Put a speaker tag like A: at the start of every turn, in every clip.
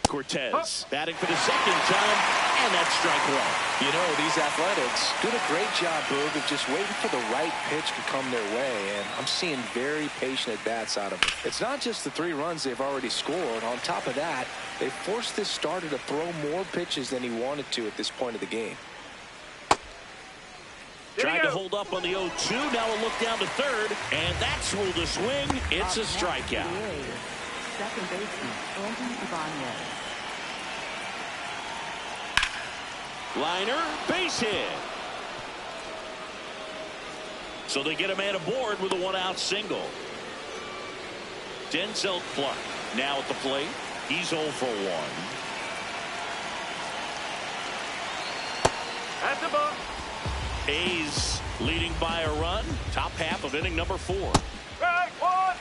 A: Cortez batting for the second time, and that's strike one.
B: You know, these Athletics doing a great job, Boog, of just waiting for the right pitch to come their way, and I'm seeing very patient at-bats out of them. It's not just the 3 runs they've already scored. On top of that, they forced this starter to throw more pitches than he wanted to at this point of the game.
A: Tried to hold up on the 0-2. Now a look down to third, and that's ruled a swing. It's a strikeout.
C: Second baseman, Andy Ibanez.
A: Liner, base hit. So they get a man aboard with a 1-out single. Denzel Clark now at the plate. He's 0 for 1.
D: At the ball.
A: A's leading by a run. Top half of inning number 4.
D: Strike one.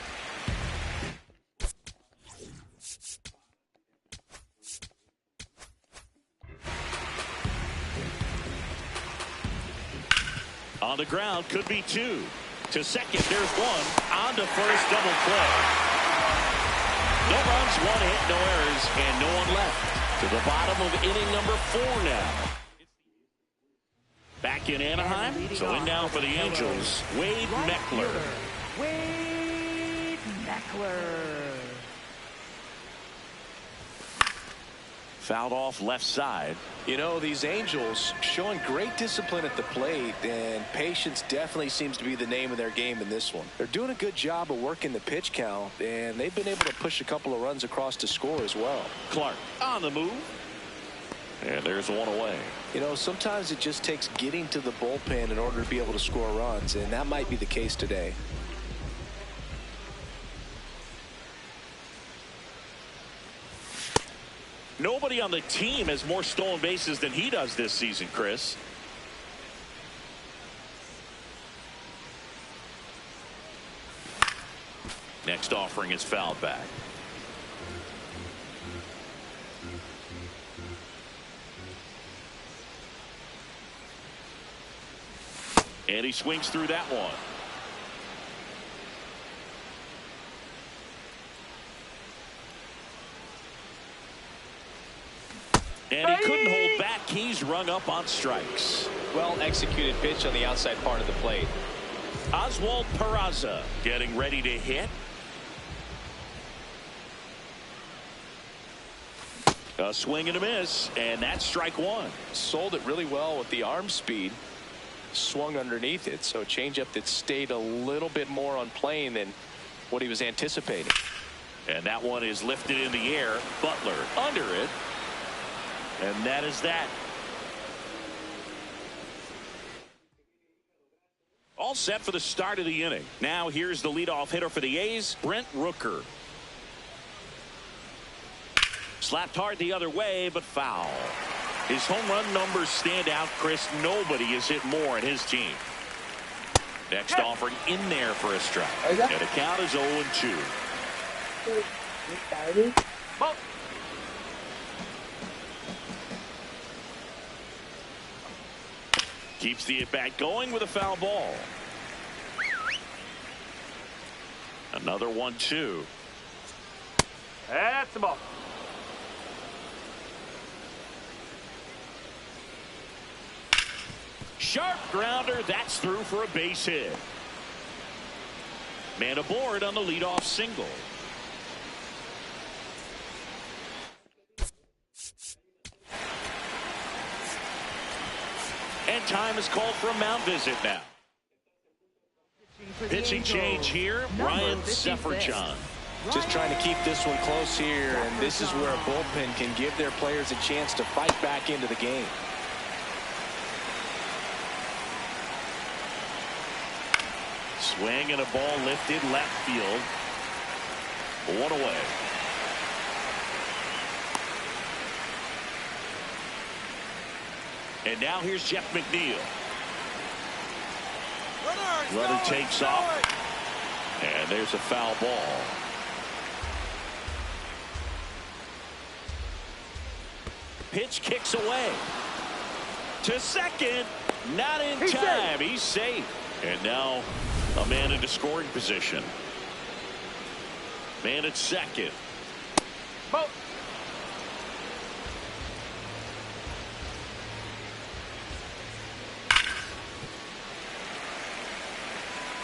A: On the ground, could be 2. To second, there's 1. On to first, double play. No runs, 1 hit, no errors, and no one left. To the bottom of inning number 4 now. Back in Anaheim, so in now for the Angels, Wade Meckler.
C: Wade Meckler.
A: Fouled off left side.
B: You know, these Angels showing great discipline at the plate, and patience definitely seems to be the name of their game in this one. They're doing a good job of working the pitch count, and they've been able to push a couple of runs across to score as well.
A: Clark on the move. And there's 1 away.
B: You know, sometimes it just takes getting to the bullpen in order to be able to score runs, and that might be the case today.
A: Nobody on the team has more stolen bases than he does this season, Chris. Next offering is fouled back. And he swings through that one. And he couldn't hold back. He's rung up on strikes.
E: Well executed pitch on the outside part of the plate.
A: Oswald Peraza getting ready to hit. A swing and a miss, and that's strike 1.
B: Sold it really well with the arm speed. Swung underneath it, so a changeup that stayed a little bit more on plane than what he was anticipating.
A: And that one is lifted in the air. Butler under it. And that is that. All set for the start of the inning. Now here's the leadoff hitter for the A's, Brent Rooker. Slapped hard the other way, but foul. His home run numbers stand out, Chris. Nobody has hit more in his team. Next offering in there for a strike. And the count is 0-2.
D: Ball.
A: Keeps the at-bat going with a foul ball. Another 1-2.
D: That's the ball.
A: Sharp grounder. That's through for a base hit. Man aboard on the leadoff single. And time is called for a mound visit now. Pitching change here, Ryan Sefferjon.
B: Just trying to keep this one close here, and this is where a bullpen can give their players a chance to fight back into the game.
A: Swing and a ball lifted left field. 1 away. And now here's Jeff McNeil. Runner takes off. And there's a foul ball. Pitch kicks away. To second. Not in time. He's safe. And now a man into scoring position. Man at second.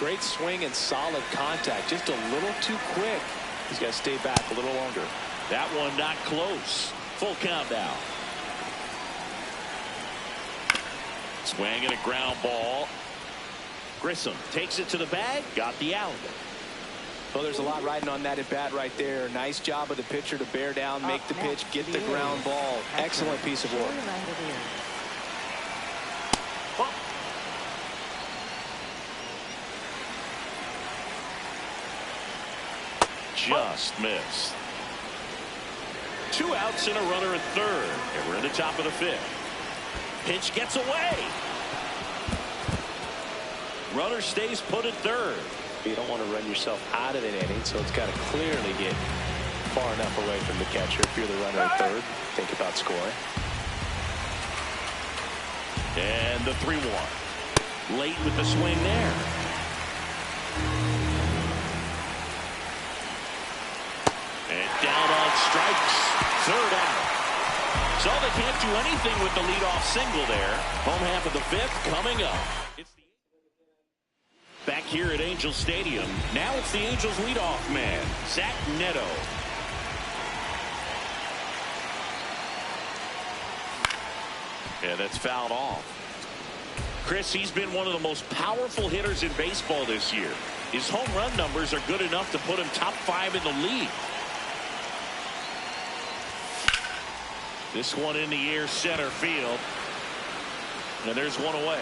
B: Great swing and solid contact. Just a little too quick. He's got to stay back a little longer.
A: That one not close. Full count now. Swing and a ground ball. Grissom takes it to the bag. Got the out.
B: Well, there's a lot riding on that at bat right there. Nice job of the pitcher to bear down, make the pitch, get the ground ball. Excellent piece of work.
A: Just missed. 2 outs and a runner at third. And we're in the top of the 5th. Pitch gets away. Runner stays put at third.
B: You don't want to run yourself out of an inning, so it's got to clearly get far enough away from the catcher. If you're the runner at third, think about scoring.
A: And the 3-1. Late with the swing there. And down on strikes. Third out. So they can't do anything with the leadoff single there. Home half of the 5th coming up. Back here at Angel Stadium. Now it's the Angels leadoff man, Zach Neto. Yeah, that's fouled off. Chris, he's been one of the most powerful hitters in baseball this year. His home run numbers are good enough to put him top 5 in the league. This one in the air, center field. And there's one away.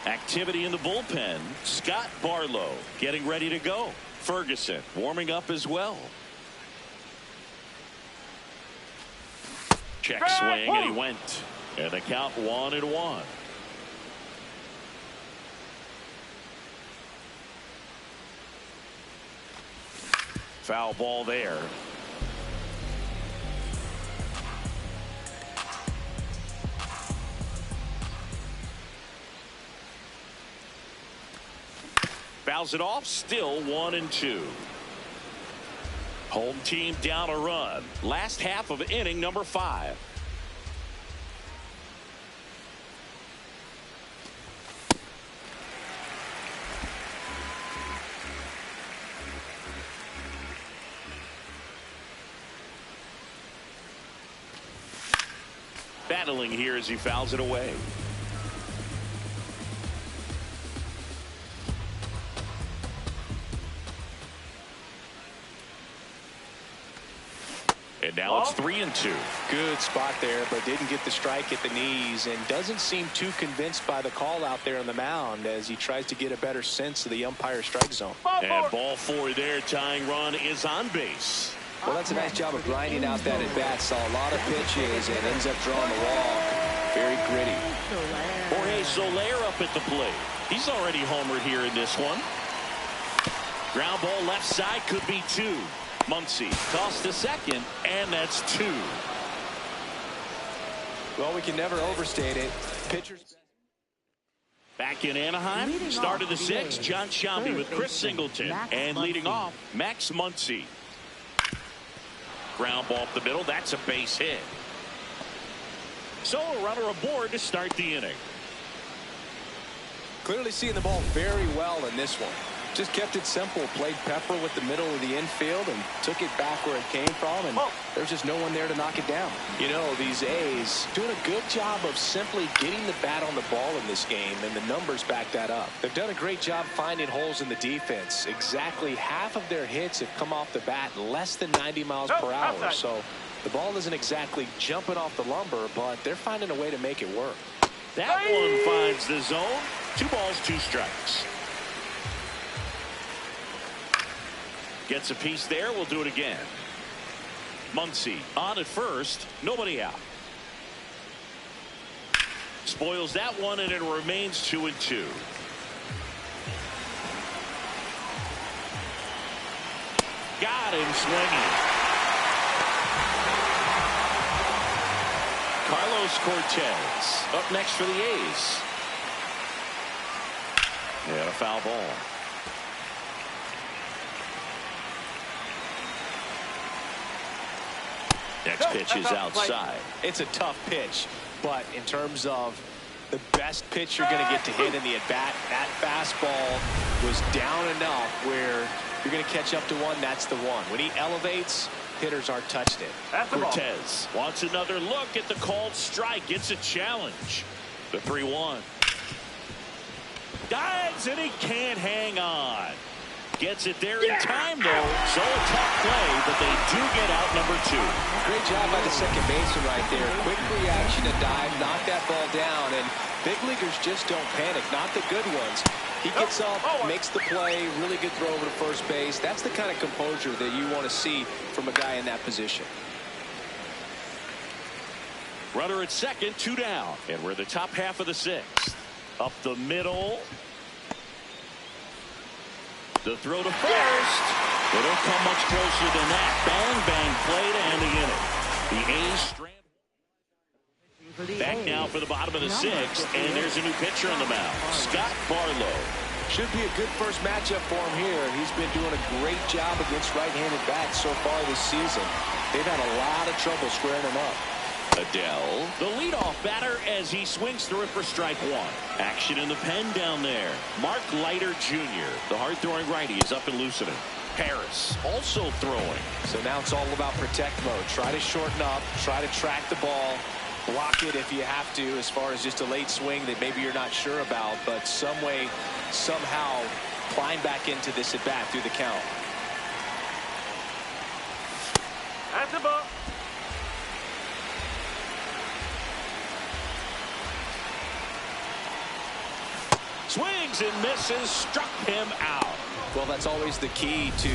A: Activity in the bullpen. Scott Barlow getting ready to go. Ferguson warming up as well. Check swing and he went. And the count 1-1. Foul ball there. Fouls it off. Still 1-2. Home team down a run. Last half of inning number 5. Battling here as he fouls it away. And now it's 3-2.
B: Good spot there, but didn't get the strike at the knees and doesn't seem too convinced by the call out there on the mound as he tries to get a better sense of the umpire strike zone.
A: And ball 4 there. Tying run is on base.
B: Well, that's a nice job of grinding out that at bat. Saw a lot of pitches and ends up drawing the walk. Very gritty.
A: Jorge Soler up at the plate. He's already homered here in this one. Ground ball left side, could be 2. Muncy tossed to second, and that's 2.
B: Well, we can never overstate it. Pitchers
A: back in Anaheim. Start of the 6th. John Sciambi with Chris Singleton. And leading off, Max Muncy. Ground ball up the middle. That's a base hit. So a runner aboard to start the inning.
B: Clearly seeing the ball very well in this one. Just kept it simple. Played pepper with the middle of the infield and took it back where it came from. And there's just no one there to knock it down. You know, these A's doing a good job of simply getting the bat on the ball in this game, and the numbers back that up. They've done a great job finding holes in the defense. Exactly half of their hits have come off the bat less than 90 miles per hour. So the ball isn't exactly jumping off the lumber, but they're finding a way to make it work.
A: That one finds the zone. 2 balls, 2 strikes. Gets a piece there. We'll do it again. Muncy on at first. Nobody out. Spoils that one, and it remains 2-2. Got him swinging. Carlos Cortez up next for the A's. Yeah, a foul ball. Next pitch is outside.
E: It's a tough pitch, but in terms of the best pitch you're going to get to hit in the at-bat, that fastball was down enough where you're going to catch up to one. That's the one. When he elevates, hitters aren't touched it.
A: Cortez wants another look at the called strike. Gets a challenge. The 3-1. Dives and he can't hang on. Gets it there in time, though. So a tough play, but they do get out number 2.
E: Great job by the second baseman right there. Quick reaction to dive, knock that ball down, and big leaguers just don't panic, not the good ones. He gets up, makes the play, really good throw over to first base. That's the kind of composure that you want to see from a guy in that position.
A: Runner at second, 2 down. And we're the top half of the 6th. Up the middle. The throw to first. They don't come much closer than that. Bang, bang play to end the inning. The A's strand back now for the bottom of the 6th, and there's a new pitcher on the mound, Scott Barlow.
B: Should be a good first matchup for him here. He's been doing a great job against right-handed bats so far this season. They've had a lot of trouble squaring him up.
A: Adele, the leadoff batter, as he swings through it for strike 1. Action in the pen down there. Mark Leiter Jr., the hard-throwing righty, is up and loosening. Harris also throwing.
B: So now it's all about protect mode. Try to shorten up, try to track the ball, block it if you have to, as far as just a late swing that maybe you're not sure about, but some way, somehow climb back into this at bat through the count.
D: That's the ball.
A: Swings and misses, struck him out.
B: Well, that's always the key to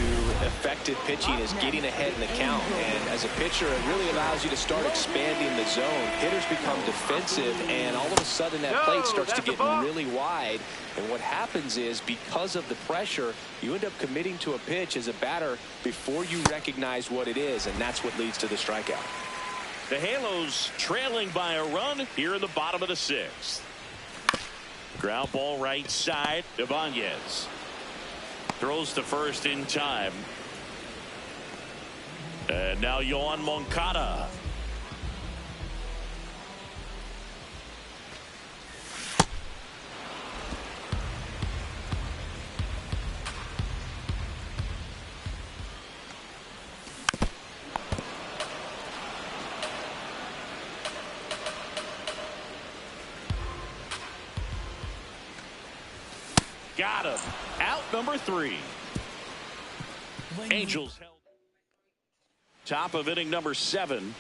B: effective pitching, is getting ahead in the count. And as a pitcher, it really allows you to start expanding the zone. Hitters become defensive, and all of a sudden that plate starts to get really wide. And what happens is, because of the pressure, you end up committing to a pitch as a batter before you recognize what it is, and that's what leads to the strikeout.
A: The Halos trailing by a run here in the bottom of the 6th. Ground ball right side. Ibanez throws to first in time. And now Yohan Moncada. Got him. Out number 3. Angels held. Top of inning number 7.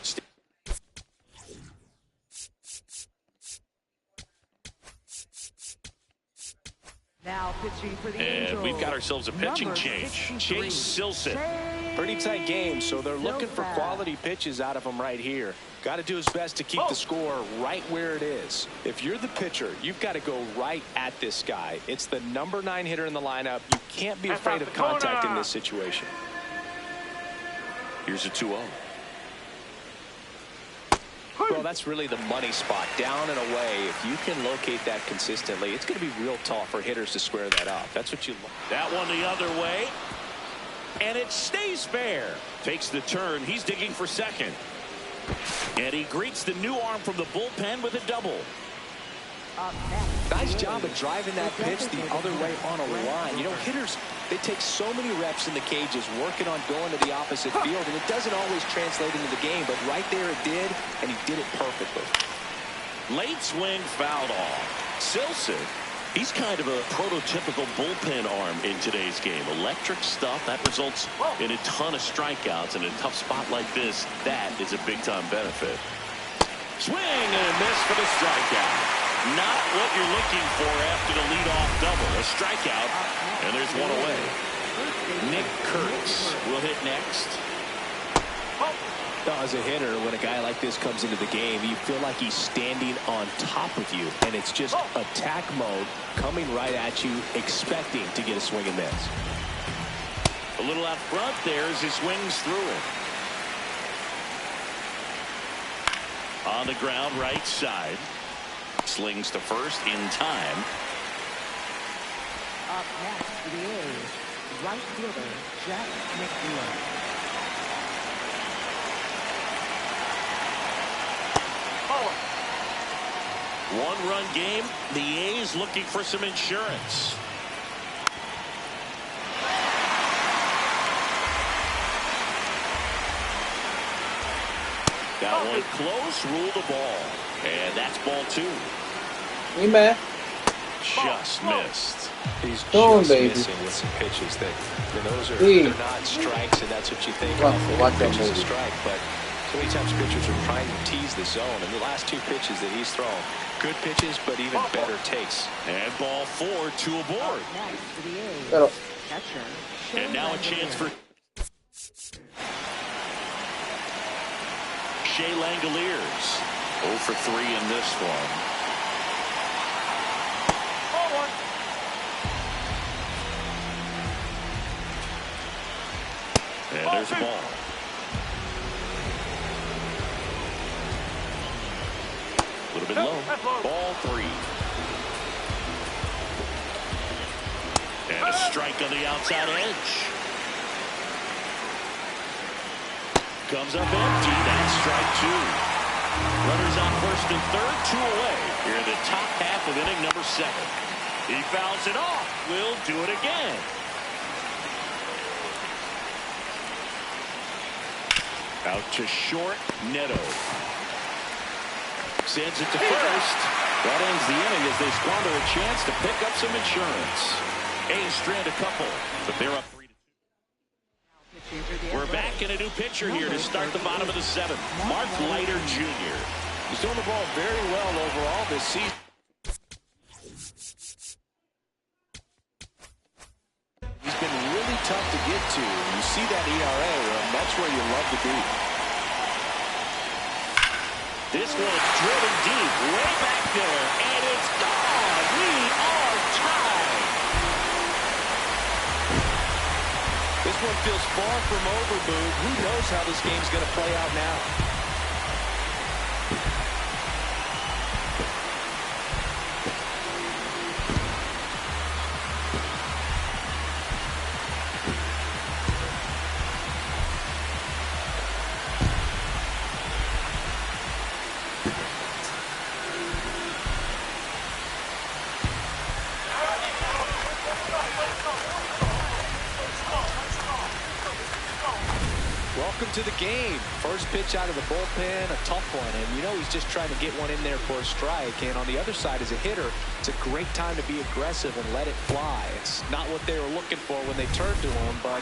C: Now pitching for the
A: And
C: Angels.
A: we've got ourselves a pitching
C: Number
A: change.
C: 63.
A: Chase Silson.
B: Pretty tight game, so they're looking for quality pitches out of him right here. Got to do his best to keep the score right where it is. If you're the pitcher, you've got to go right at this guy. It's the number 9 hitter in the lineup. You can't be afraid of contact in this situation.
A: Here's a 2-0.
B: Well, that's really the money spot. Down and away. If you can locate that consistently, it's going to be real tough for hitters to square that up. That's what you look.
A: That one the other way. And it stays fair. Takes the turn. He's digging for second. And he greets the new arm from the bullpen with a double.
B: Nice job of driving that pitch the other way on a line. You know, hitters, they take so many reps in the cages working on going to the opposite field, and it doesn't always translate into the game, but right there it did, and he did it perfectly.
A: Late swing fouled off. Silson, he's kind of a prototypical bullpen arm in today's game. Electric stuff that results in a ton of strikeouts. In a tough spot like this, that is a big-time benefit. Swing and a miss for the strikeout. Not what you're looking for after the leadoff double. A strikeout, and there's one away. Nick Kurtz will hit next.
B: As a hitter, when a guy like this comes into the game, you feel like he's standing on top of you, and it's just attack mode coming right at you, expecting to get a swing and miss.
A: A little out front there as he swings through it. On the ground, right side. Slings to first in time.
C: Up next for the A's, right fielder Jack McNeil.
A: One-run game. The A's looking for some insurance. Got one close, rule the ball. And that's ball 2.
F: Ima.
A: Just missed.
B: He's
F: Come on,
B: just
F: baby.
B: missing with some pitches that, I mean, those are
F: Hey.
B: they're not strikes, and that's what you think
F: Watch-
B: of.
F: watch that
B: Pitches a
F: movie.
B: strike, but so many times pitchers are trying to tease the zone. And the last 2 pitches that he's thrown, good pitches, but even better takes.
A: And ball 4, 2 aboard.
C: Next for the A's,
F: Pero,
C: catcher.
A: And now a chance for Shea Langoliers. 0 for 3 in this one. And there's a ball. A little bit low. Ball 3. And a strike on the outside edge. Comes up empty. That's strike 2. Runners on first and third, 2 away. Here in the top half of inning number 7. He fouls it off. Will do it again. Out to short, Neto. Sends it to first. That ends the inning as they squander a chance to pick up some insurance. A's strand a couple, but they're up 3-2.
C: Pitching for the
A: We're back in a new pitcher here to start the bottom of the 7th. Mark Leiter Jr.
B: He's doing the ball very well overall this season. He's been really tough to get to. You see that ERA, and that's where you love to be.
A: This one's driven deep, way back there, and it's gone. We are tied.
B: This one feels far from over, Boog. Who knows how this game's going to play out now? Welcome to the game. First pitch out of the bullpen, a tough one. And you know he's just trying to get one in there for a strike. And on the other side, as a hitter, it's a great time to be aggressive and let it fly. It's not what they were looking for when they turned to him, but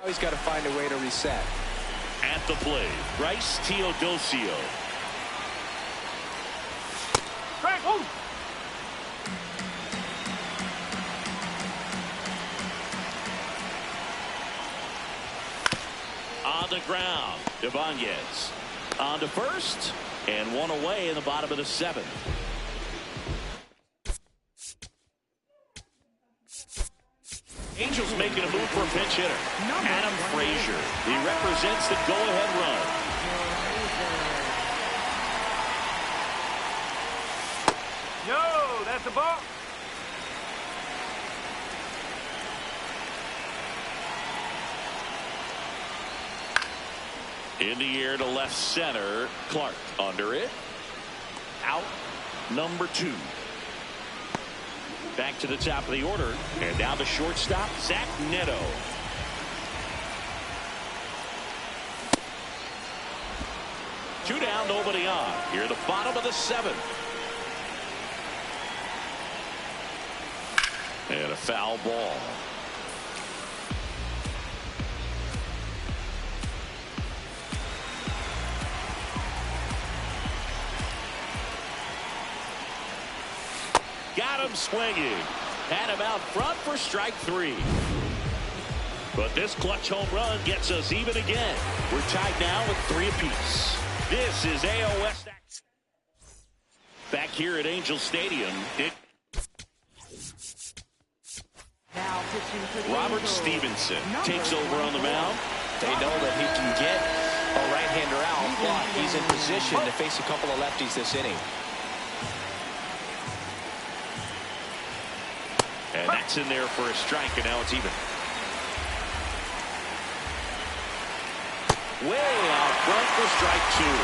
B: now he's got to find a way to reset.
A: At the plate, Bryce Teodosio. On the ground, Ibanez on to first, and 1 away in the bottom of the 7th. Angels making a move for a pinch hitter. Adam Frazier. He represents the go-ahead run.
D: No, that's a ball.
A: In the air to left center. Clark under it. Out number 2. Back to the top of the order. And now the shortstop, Zach Neto. Two down, nobody on. Here at the bottom of the 7th. And a foul ball. Got him swinging. Had him out front for strike 3. But this clutch home run gets us even again. We're tied now with 3 apiece. This is AL West. Back here at Angel Stadium.
C: Now
A: Robert Stevenson takes over on the mound.
E: They know that he can get a right-hander out, but he's in position to face a couple of lefties this inning.
A: And that's in there for a strike, and now it's even. Way out front for strike two.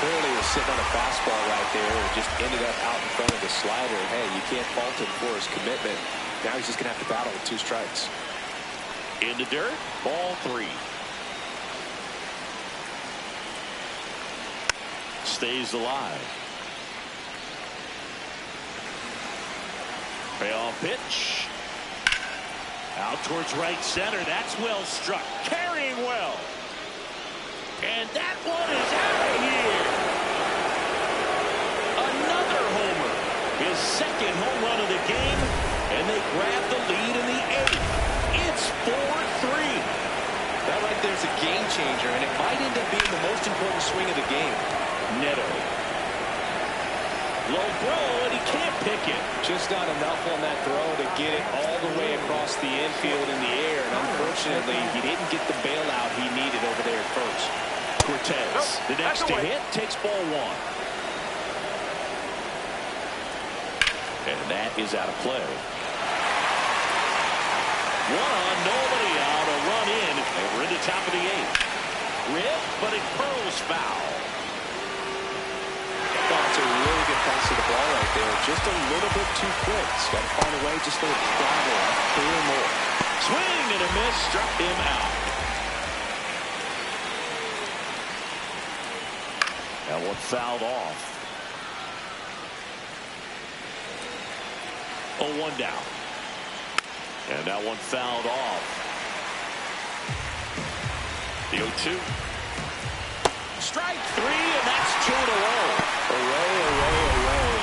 E: Clearly was sitting on a fastball right there and just ended up out in front of the slider. Hey, you can't fault him for his commitment. Now he's just going to have to battle with 2 strikes.
A: In the dirt, ball 3. Stays alive. Payoff pitch. Out towards right center. That's well struck. Carrying well. And that one is out of here. Another homer. His second home run of the game. And they grab the lead in the 8th. It's 4-3.
E: That right there's a game changer, and it might end up being the most important swing of the game.
A: Neto. Low throw, and he can't pick it.
E: Just not enough on that throw to get it all the way across the infield in the air. And unfortunately, he didn't get the bailout he needed over there at first.
A: Cortez, the next to hit, takes ball 1. And that is out of play. 1 on, nobody out, a run in, and we're in the top of the 8th. Rip, but it curls foul.
E: That's a really good pass to the ball right there. Just a little bit too quick. He's got to find a way just to travel a little more.
A: Swing and a miss, struck him out. That one fouled off. 0-1 down. And that one fouled off. The 0-2. Strike 3, and that's 2 in a row.
E: Away.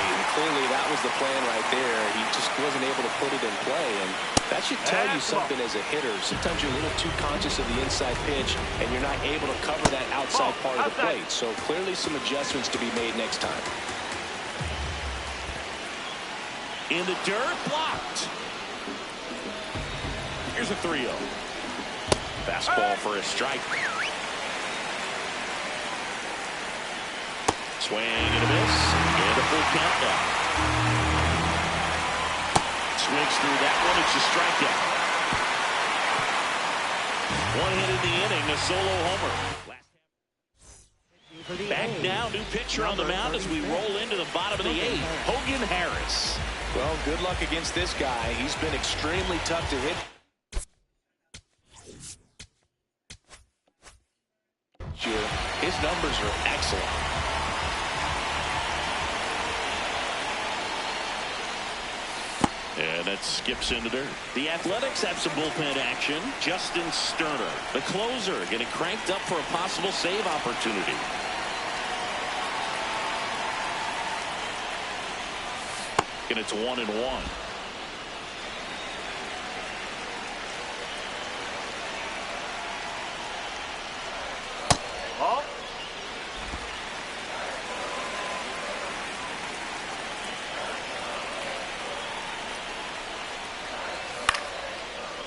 E: And clearly that was the plan right there. He just wasn't able to put it in play. And that should tell you something as a hitter. Sometimes you're a little too conscious of the inside pitch, and you're not able to cover that outside part of the plate. So clearly some adjustments to be made next time.
A: In the dirt, blocked. Here's a 3-0. Fastball for a strike. Swing and a miss. And a full count now. Swings through that one. It's a strikeout. 1 hit in the inning, a solo homer. Back now, new pitcher on the mound as we roll into the bottom of the 8th. Hogan Harris.
E: Well, good luck against this guy. He's been extremely tough to hit. His numbers are excellent.
A: And that skips into dirt. The Athletics have some bullpen action. Justin Sterner, the closer, getting cranked up for a possible save opportunity. And it's 1-1.
D: Ball.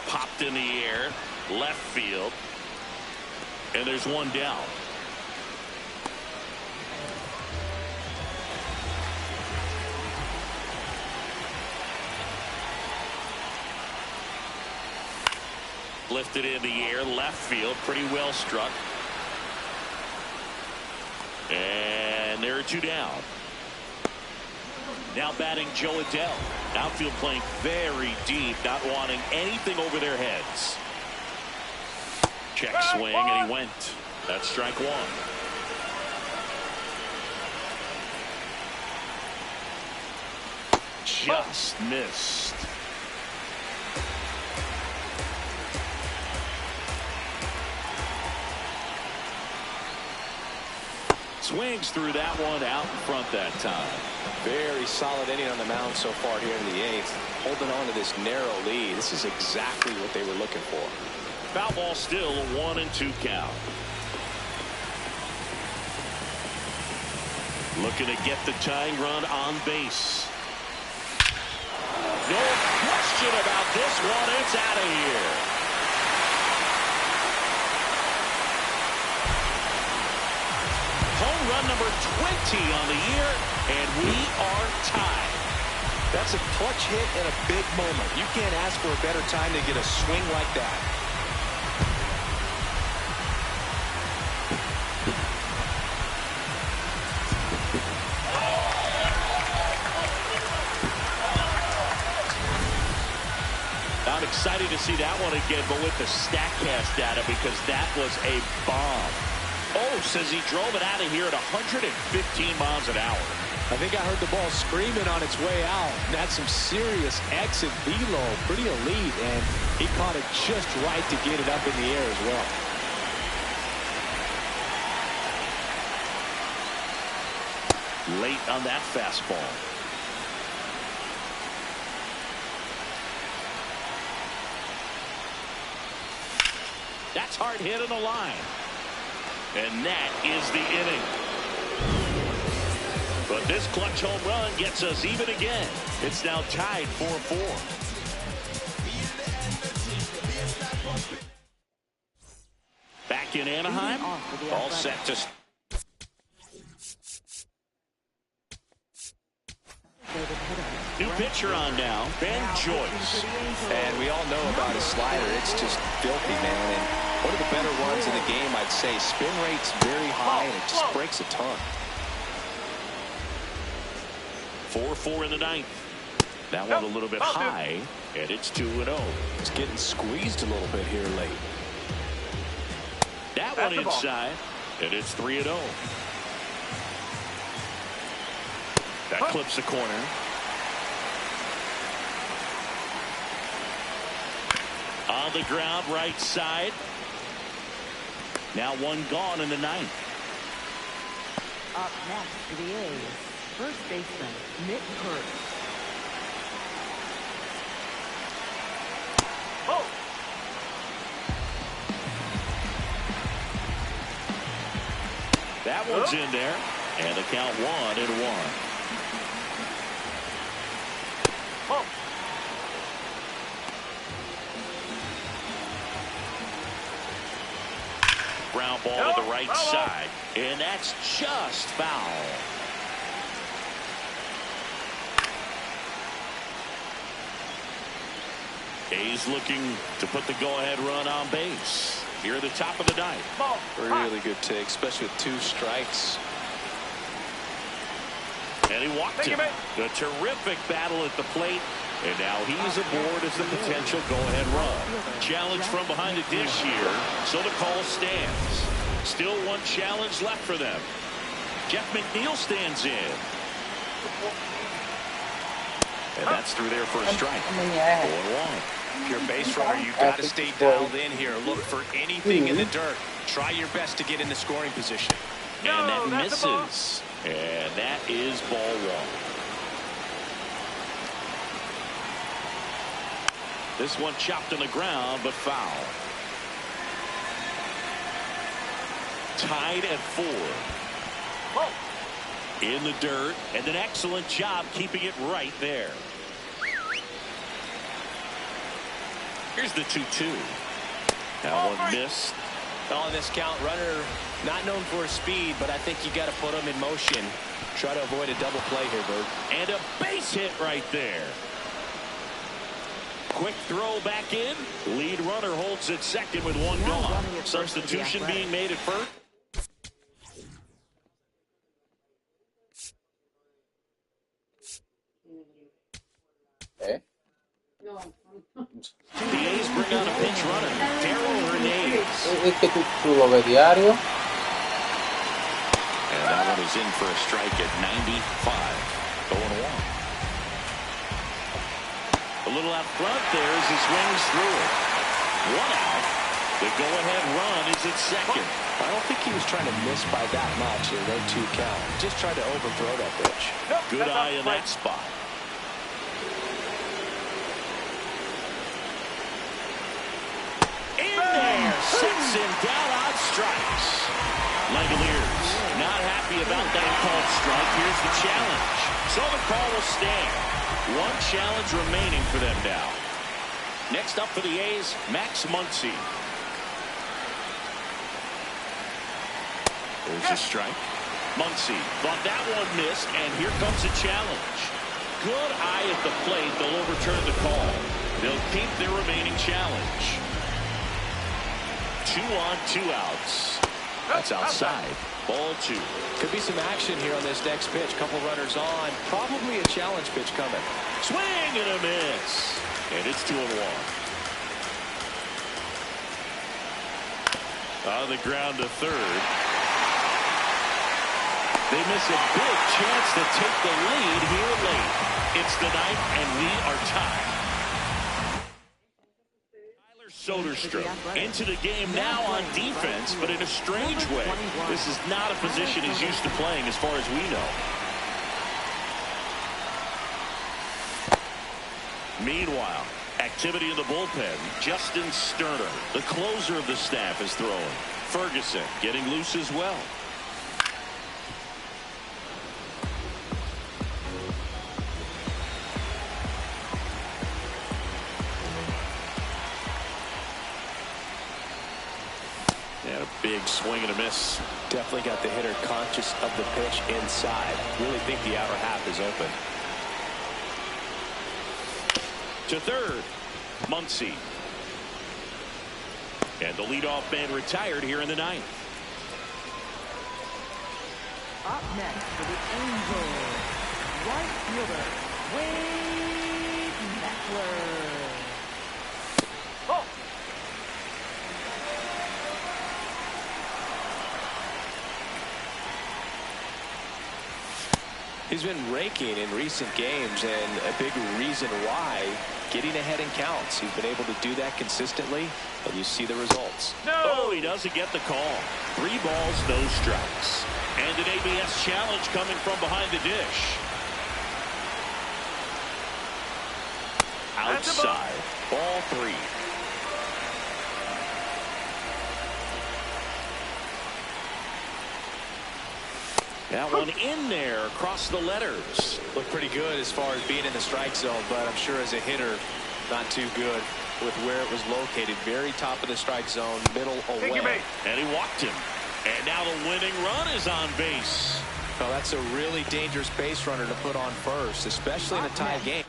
A: Popped in the air, left field, and there's one down. Lifted in the air, left field, pretty well struck. And there are 2 down. Now batting Joe Adell. Outfield playing very deep, not wanting anything over their heads. Check swing, and he went. That's strike 1. Just missed. Swings through that one out in front that time.
E: Very solid inning on the mound so far here in the 8th. Holding on to this narrow lead. This is exactly what they were looking for.
A: Foul ball still, 1-2 count. Looking to get the tying run on base. No question about this one. It's out of here. Home run number 20 on the year, and we are tied.
E: That's a clutch hit in a big moment. You can't ask for a better time to get a swing like that.
A: I'm excited to see that one again, but with the StatCast data, because that was a bomb. Oh, says he drove it out of here at 115 miles an hour.
E: I think I heard the ball screaming on its way out. That's some serious exit velo, pretty elite, and he caught it just right to get it up in the air as well.
A: Late on that fastball. That's hard hit on the line. And that is the inning. But this clutch home run gets us even again. It's now tied 4-4. Back in Anaheim, all set to... New pitcher on now, Ben Joyce.
E: And we all know about his slider. It's just filthy, man. And one of the better ones in the game, I'd say. Spin rate's very high, and it just breaks a ton.
A: 4-4 in the ninth. That one a little bit high, and it's 2-0.
E: It's getting squeezed a little bit here late.
A: That one inside, and it's 3-0. That clips the corner. On the ground, right side. Now one gone in the ninth.
C: Up next for the A's, first baseman Nick Kurtz.
A: That one's in there, and the count 1-1. Ground ball to the right side, and that's just foul. A's looking to put the go-ahead run on base here at the top of the ninth.
E: Really good take, especially with 2 strikes.
A: And he walked him. A terrific battle at the plate. And now he's aboard as the potential go-ahead run. Challenge from behind the dish here, so the call stands. Still one challenge left for them. Jeff McNeil stands in. And that's through there for a strike. 4-1.
F: If
E: you're a base runner, you've got to stay dialed in here. Look for anything in the dirt. Try your best to get in the scoring position.
A: And that misses. And that is ball 1. This one chopped on the ground, but foul. Tied at 4. In the dirt, and an excellent job keeping it right there. Here's the 2-2. That one missed.
E: On this count, runner not known for his speed, but I think you got to put him in motion. Try to avoid a double play here, Bird.
A: And a base hit right there. Quick throw back in. Lead runner holds at second with one gone. Substitution being made at first. The A's bring out a pinch runner. Darryl Hernandez.
F: Es que tú lo ves diario.
A: And that one is in for a strike at 95. 0-1. A little out front there as he swings through it. 1 out. The go-ahead run is at second.
E: I don't think he was trying to miss by that much in their 2 count. Just tried to overthrow that pitch.
A: Good eye in that spot. In there. Sets him down on strikes. Langoliers not happy about that called strike. Here's the challenge. So the call will stand. One challenge remaining for them now. Next up for the A's, Max Muncy. There's a strike. Muncy thought that one missed, and here comes a challenge. Good eye at the plate. They'll overturn the call. They'll keep their remaining challenge. 2 on, 2 outs. That's outside. Ball 2.
E: Could be some action here on this next pitch. Couple runners on. Probably a challenge pitch coming.
A: Swing and a miss. And it's 2-1. On the ground to third. They miss a big chance to take the lead here late. It's the 9th, and we are tied. Tyler Soderstrom into the game now on defense, but in a strange way. This is not a position he's used to playing as far as we know. Meanwhile, activity in the bullpen. Justin Sterner, the closer of the staff, is throwing. Ferguson getting loose as well. And a big swing and a miss.
E: Definitely got the hitter conscious of the pitch inside. Really think the outer half is open.
A: To third, Muncy. And the leadoff man retired here in the 9th.
C: Up next for the Angels, right fielder, Wade Meckler.
D: Oh.
E: He's been raking in recent games, and a big reason why, getting ahead in counts. He's been able to do that consistently, and you see the results.
D: No.
A: Oh, he doesn't get the call. 3 balls, no strikes. And an ABS challenge coming from behind the dish. Outside. Ball 3. That one in there across the letters.
E: Looked pretty good as far as being in the strike zone, but I'm sure as a hitter, not too good with where it was located. Very top of the strike zone, middle away.
A: And he walked him. And now the winning run is on base.
E: Well, that's a really dangerous base runner to put on first, especially in a tied game.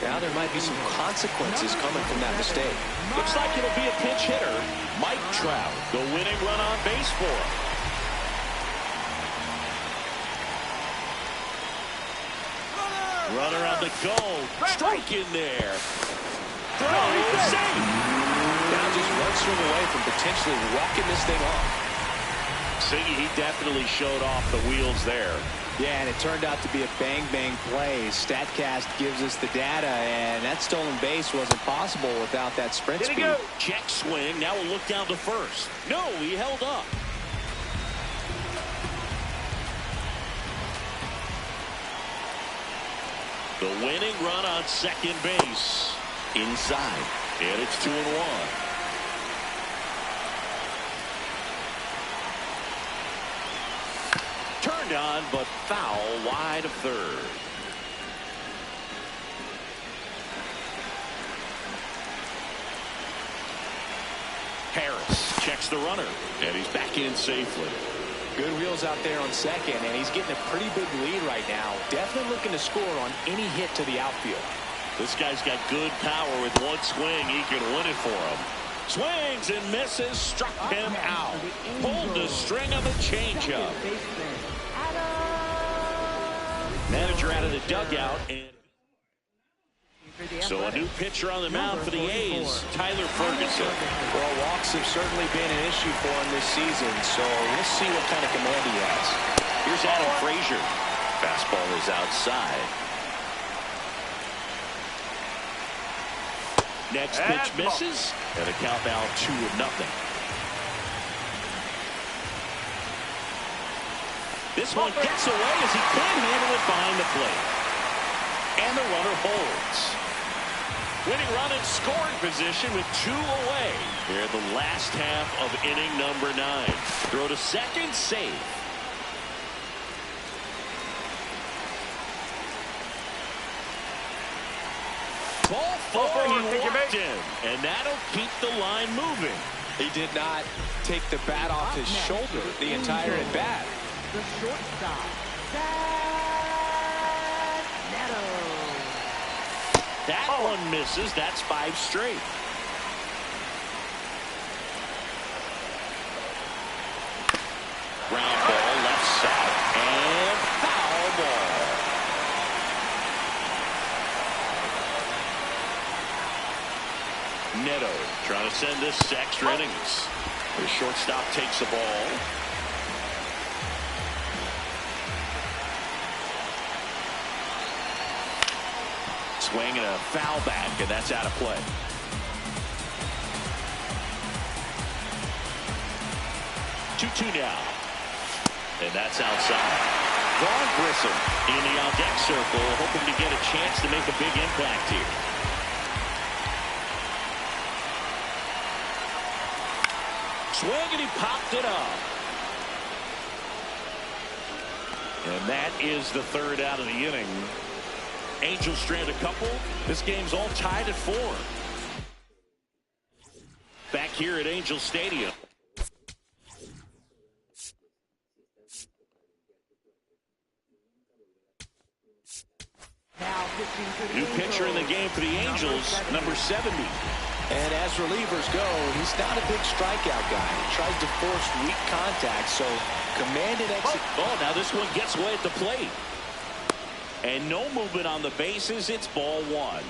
E: Now there might be some consequences coming from that mistake.
A: Looks like it'll be a pinch hitter. Mike Trout, the winning run on base for him. Runner on the go. Strike in there. Throw safe.
E: Now just one swing away from potentially walking this thing off.
A: Siggy, he definitely showed off the wheels there.
G: Yeah, and it turned out to be a bang-bang play. StatCast gives us the data, and that stolen base wasn't possible without that sprint speed.
D: Go.
A: Check swing. Now we'll look down to first. No, he held up. The winning run on second base. Inside. And it's 2-1. Turned on, but foul wide of third. Harris checks the runner, and he's back in safely.
E: Good wheels out there on second, and he's getting a pretty big lead right now. Definitely looking to score on any hit to the outfield.
A: This guy's got good power. With one swing, he can win it for him. Swings and misses, struck him out. Pulled the string of a changeup. Manager out of the dugout. And so a new pitcher on the mound for the A's, Tyler Ferguson.
E: Well, walks have certainly been an issue for him this season, so we'll see what kind of command he has.
A: Here's Adam Frazier. Fastball is outside. Next pitch misses, and a count now 2-0. This one gets away as he can't handle it behind the plate. And the runner holds. Winning run in scoring position with 2 away. Here in the last half of inning number 9. Throw to second, safe. Ball four, he walked in, and that'll keep the line moving.
E: He did not take the bat off his shoulder the entire at bat.
C: The shortstop, Neto.
A: That one misses. That's 5 straight. Ground ball, left side, and foul ball. Neto trying to send this to extra innings. The shortstop takes the ball. Swing and a foul back, and that's out of play. Two now. And that's outside. Vaughn Grissom in the on-deck circle, hoping to get a chance to make a big impact here. Swing, and he popped it up. And that is the third out of the inning. Angels strand a couple. This game's all tied at 4. Back here at Angel Stadium. New pitcher in the game for the Angels, number 70.
E: And as relievers go, he's not a big strikeout guy. He tries to force weak contact, so commanded exit.
A: Oh, now this one gets away at the plate. And no movement on the bases. It's ball 1.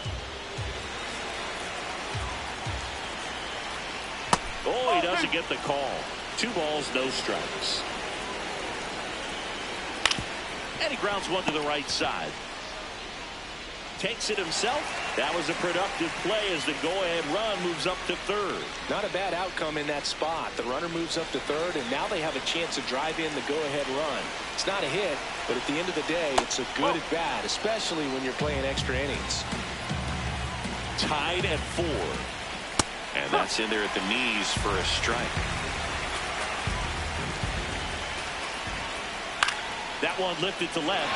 A: Oh, he doesn't get the call. 2 balls, no strikes. And he grounds one to the right side. Takes it himself. That was a productive play as the go-ahead run moves up to third.
E: Not a bad outcome in that spot. The runner moves up to third, and now they have a chance to drive in the go-ahead run. It's not a hit, but at the end of the day, it's a good at bat, especially when you're playing extra innings.
A: Tied at 4. And that's in there at the knees for a strike. That one lifted to left.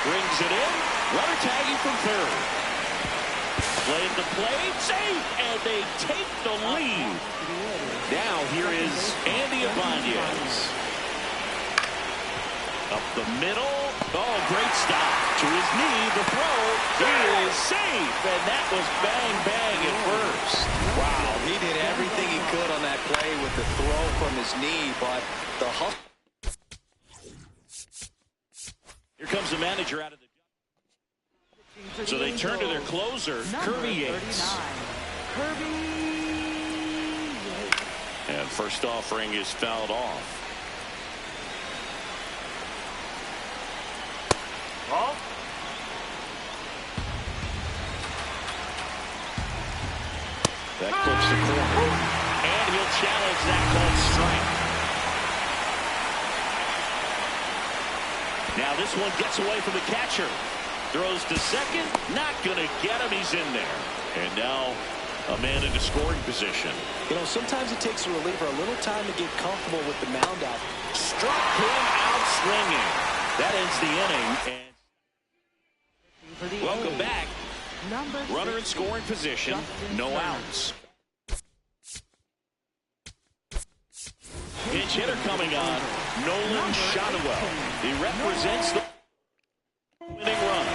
A: Brings it in. Runner tagging from third. Play at the plate. Safe. And they take the lead. Now here is Andy Ibanez. Up the middle. Oh, great stop. To his knee. The throw. He is safe. And that was bang, bang at first.
E: Wow. He did everything he could on that play with the throw from his knee, but the hustle.
A: Here comes the manager out of the... So they turn to their closer, Kirby Yates. And first offering is fouled off.
D: Ball.
A: That clips the corner. And he'll challenge that called strike. Now this one gets away from the catcher. Throws to second. Not going to get him. He's in there. And now a man into scoring position.
E: You know, sometimes it takes a reliever a little time to get comfortable with the mound out.
A: Struck him out swinging. That ends the inning. And welcome back. Runner in scoring position. No outs. Pinch hitter coming on. Nolan Shotwell. He represents the winning run.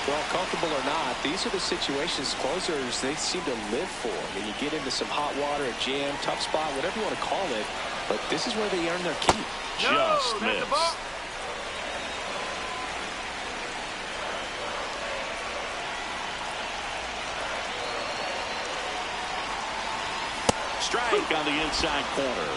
E: Well, comfortable or not, these are the situations closers they seem to live for. I mean, you get into some hot water, a jam, tough spot, whatever you want to call it, but this is where they earn their keep.
A: Just missed. Strike on the inside corner.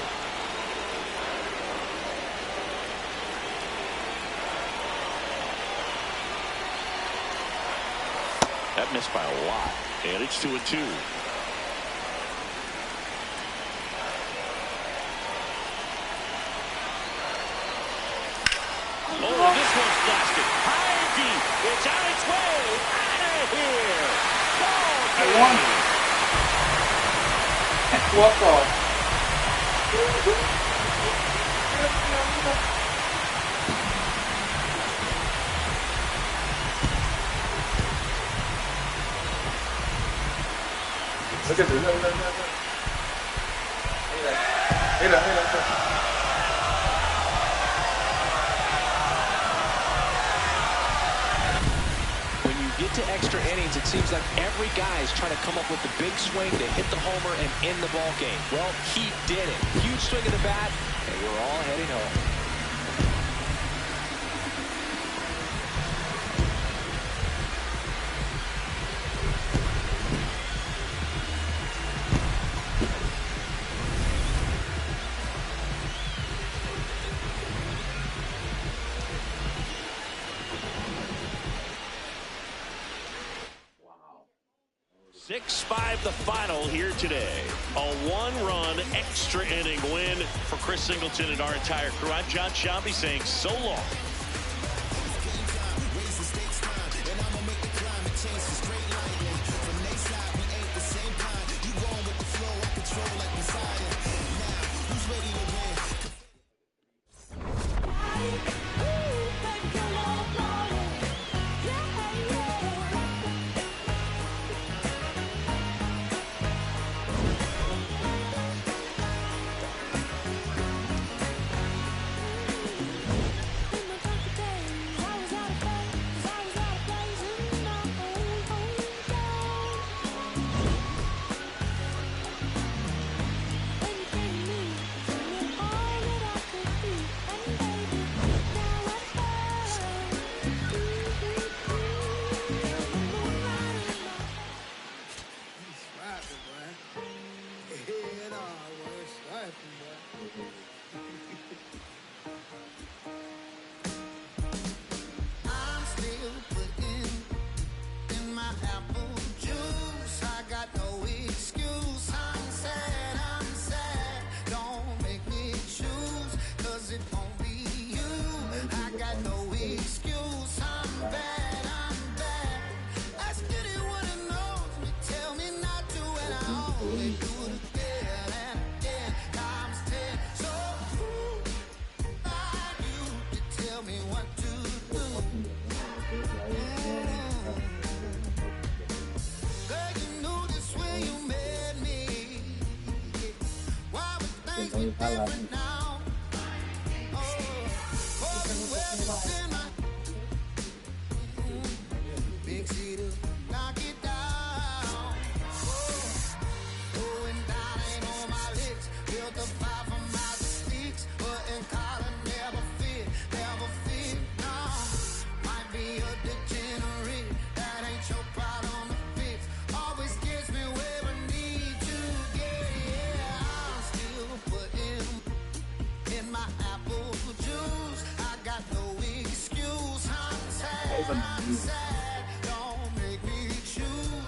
A: That missed by a lot, and it's 2-2. Oh, this one's blasted. High and deep. It's on its way. Out of here. Ball game.
F: What the?
H: Look at this. Look. Hey,
E: When you get to extra innings, it seems like every guy is trying to come up with the big swing to hit the homer and end the ball game. Well, he did it. Huge swing of the bat, and we're all heading home.
F: Wow.
A: 6-5 the final here today. A one-run extra inning win for Chris Singleton and our entire crew. I'm John Shambi saying so long.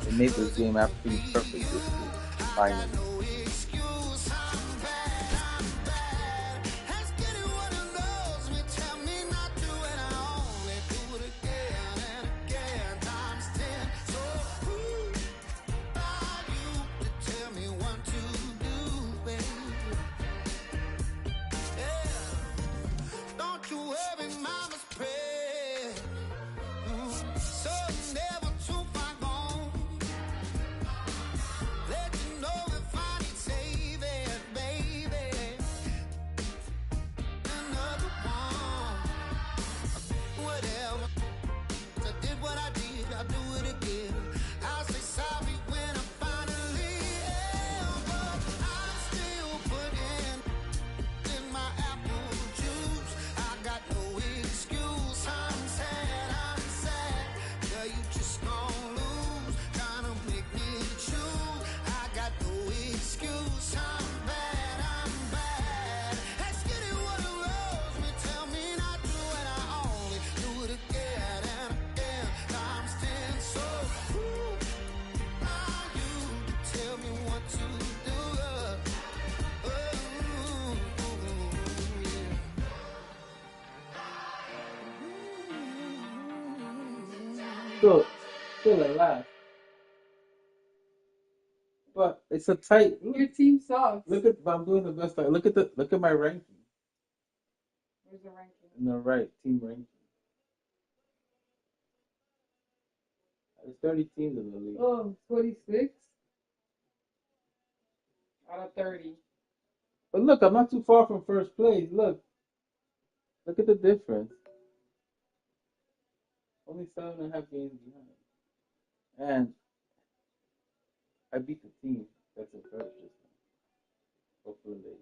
F: They made this game absolutely perfect this week. Finally. Still in last. But it's a tight.
I: Your team sucks.
F: Look at. I'm doing the best. Look at my ranking.
I: Where's the ranking?
F: On the right, team ranking. There's 30 teams in the league.
I: Oh, 26 out of 30.
F: But look, I'm not too far from first place. Look at the difference. Only 7.5 games behind. And I beat the team that's in first this time. Hopefully they.